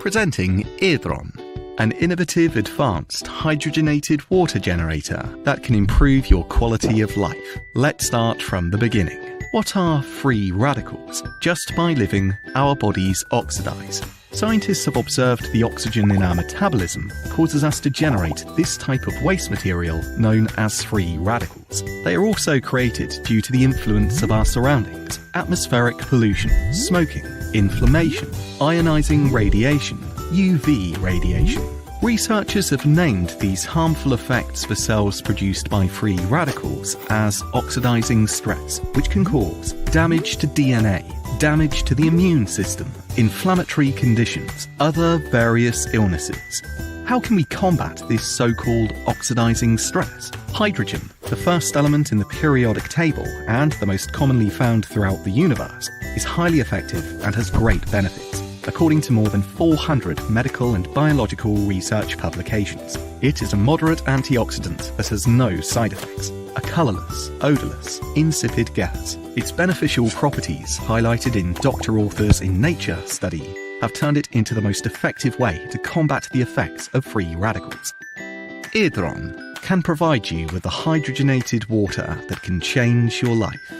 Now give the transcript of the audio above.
Presenting Hydron, an innovative advanced hydrogenated water generator that can improve your quality of life. Let's start from the beginning. What are free radicals? Just by living, our bodies oxidize. Scientists have observed the oxygen in our metabolism causes us to generate this type of waste material known as free radicals. They are also created due to the influence of our surroundings, atmospheric pollution, smoking, inflammation, ionizing radiation, UV radiation. Researchers have named these harmful effects for cells produced by free radicals as oxidizing stress, which can cause damage to DNA, damage to the immune system, inflammatory conditions, other various illnesses. How can we combat this so-called oxidizing stress? Hydrogen, the first element in the periodic table and the most commonly found throughout the universe, is highly effective and has great benefits, according to more than 400 medical and biological research publications. It is a moderate antioxidant that has no side effects, a colourless, odourless, insipid gas. Its beneficial properties, highlighted in Doctor Authors in Nature study, have turned it into the most effective way to combat the effects of free radicals. Hydron can provide you with the hydrogenated water that can change your life.